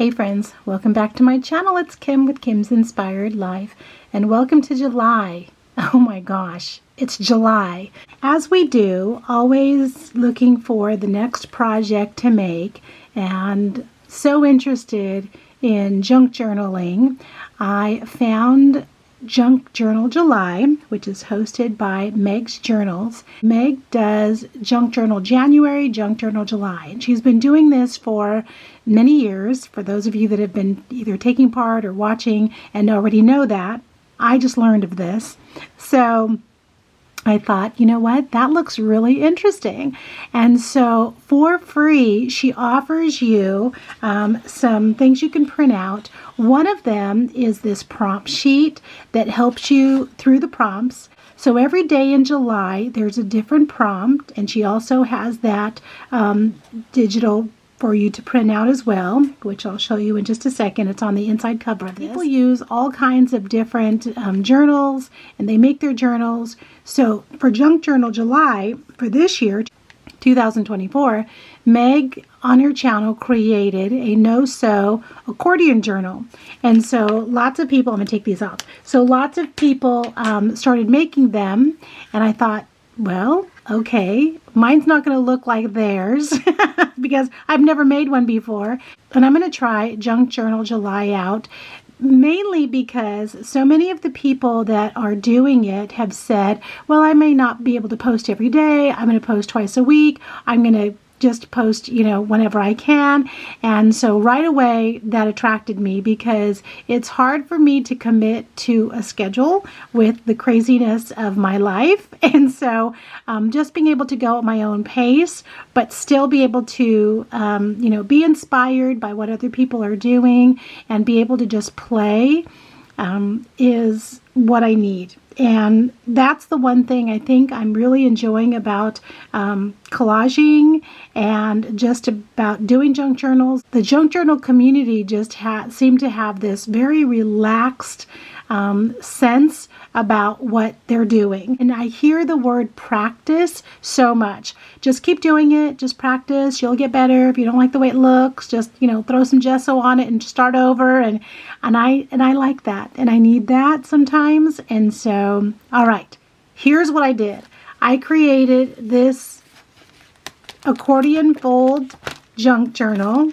Hey friends, welcome back to my channel. It's Kim with Kim's Inspired Life, and welcome to July. Oh my gosh, it's July. As we do, always looking for the next project to make, and so interested in junk journaling. I found Junk Journal July, which is hosted by Meg's Journals. Meg does Junk Journal January, Junk Journal July, and she's been doing this for many years. For those of you that have been either taking part or watching and already know that, I just learned of this. So I thought, you know what, that looks really interesting. And so for free, she offers you some things you can print out. One of them is this prompt sheet that helps you through the prompts. So every day in July, there's a different prompt, and she also has that digital for you to print out as well, which I'll show you in just a second. It's on the inside cover of this. People use all kinds of different journals, and they make their journals. So for Junk Journal July, for this year, 2024, Meg on her channel created a no-sew accordion journal. And so lots of people, I'm going to take these off. So lots of people started making them, and I thought, well, okay, mine's not going to look like theirs because I've never made one before. And I'm going to try Junk Journal July out, mainly because so many of the people that are doing it have said, well, I may not be able to post every day. I'm going to post twice a week. I'm going to just post, whenever I can. And so right away that attracted me, because it's hard for me to commit to a schedule with the craziness of my life. And so just being able to go at my own pace, but still be able to, be inspired by what other people are doing and be able to just play is what I need. And that's the one thing I think I'm really enjoying about collaging and just about doing junk journals. The junk journal community just seemed to have this very relaxed sense about what they're doing. And I hear the word practice so much. Just keep doing it. Just practice. You'll get better. If you don't like the way it looks, just, throw some gesso on it and start over. And I like that. And I need that sometimes. And so, all right, here's what I did. I created this accordion fold junk journal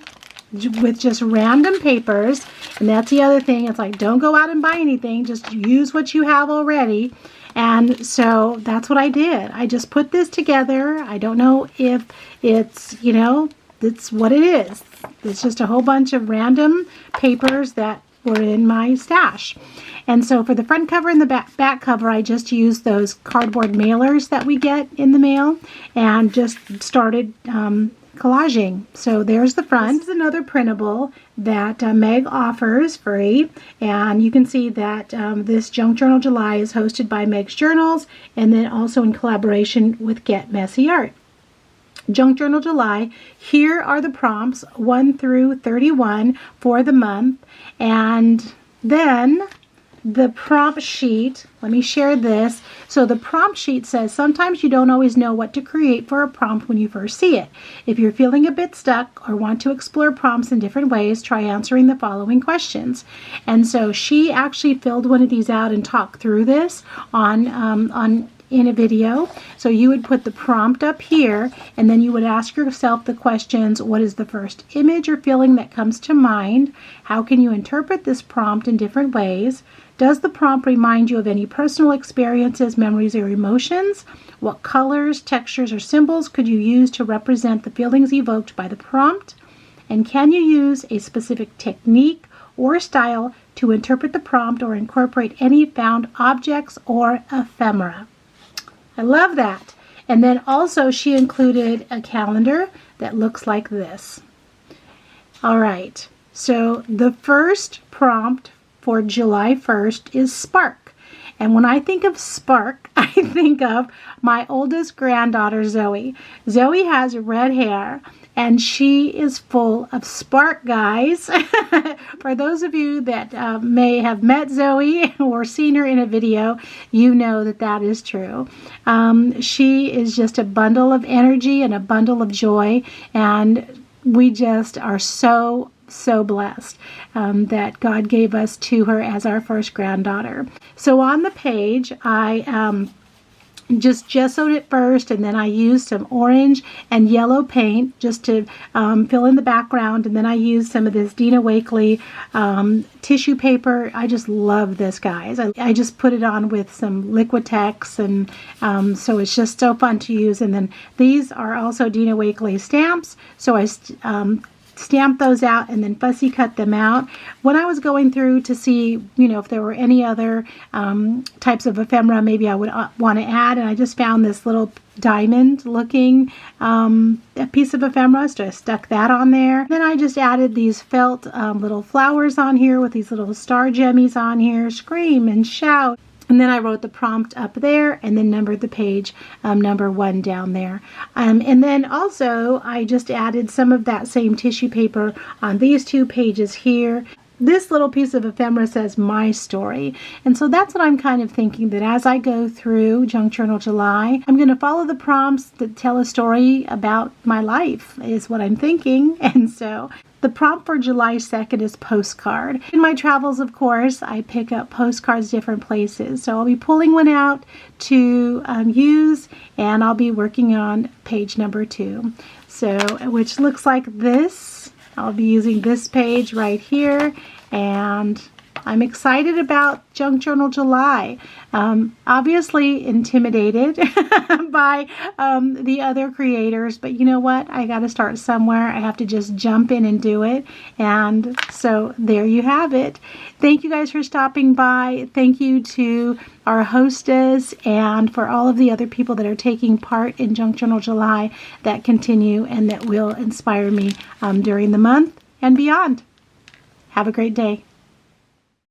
with just random papers. And that's the other thing. It's like, don't go out and buy anything. Just use what you have already. And so that's what I did. I just put this together. I don't know if it's, it's what it is. It's just a whole bunch of random papers that were in my stash. And so for the front cover and the back cover, I just used those cardboard mailers that we get in the mail and just started collaging. So there's the front. This is another printable that Meg offers free, and you can see that this Junk Journal July is hosted by Meg's Journals, and then also in collaboration with Get Messy Art. Junk Journal July, here are the prompts 1 through 31 for the month, and then the prompt sheet. Let me share this. So the prompt sheet says, sometimes you don't always know what to create for a prompt when you first see it. If you're feeling a bit stuck or want to explore prompts in different ways, try answering the following questions. And so she actually filled one of these out and talked through this in a video. So you would put the prompt up here, and then you would ask yourself the questions: what is the first image or feeling that comes to mind? How can you interpret this prompt in different ways? Does the prompt remind you of any personal experiences, memories, or emotions? What colors, textures, or symbols could you use to represent the feelings evoked by the prompt? And can you use a specific technique or style to interpret the prompt or incorporate any found objects or ephemera? I love that. And then also she included a calendar that looks like this. All right, so the first prompt for July 1st is spark. And when I think of spark, I think of my oldest granddaughter, Zoe. Zoe has red hair, and she is full of spark, guys. For those of you that may have met Zoe or seen her in a video, you know that that is true. She is just a bundle of energy and a bundle of joy, and we just are so so blessed that God gave us to her as our first granddaughter. So on the page, I just gessoed it first, and then I used some orange and yellow paint just to fill in the background, and then I used some of this Dina Wakley tissue paper. I just love this, guys. I just put it on with some Liquitex, and so it's just so fun to use. And then these are also Dina Wakley stamps, so I stamped those out and then fussy cut them out. When I was going through to see, if there were any other types of ephemera maybe I would want to add, and I just found this little diamond looking a piece of ephemera, so I stuck that on there. Then I just added these felt little flowers on here with these little star gemmies on here, scream and shout. And then I wrote the prompt up there and then numbered the page number 1 down there. And then also I just added some of that same tissue paper on these 2 pages here. This little piece of ephemera says my story. And so that's what I'm kind of thinking, that as I go through Junk Journal July, I'm going to follow the prompts that tell a story about my life, is what I'm thinking. And so the prompt for July 2nd is postcard. In my travels, of course, I pick up postcards different places. So I'll be pulling one out to use, and I'll be working on page number 2. So, which looks like this. I'll be using this page right here, and I'm excited about Junk Journal July. Obviously intimidated by the other creators, but you know what? I got to start somewhere. I have to just jump in and do it. And so there you have it. Thank you guys for stopping by. Thank you to our hostess and for all of the other people that are taking part in Junk Journal July that continue and that will inspire me during the month and beyond. Have a great day.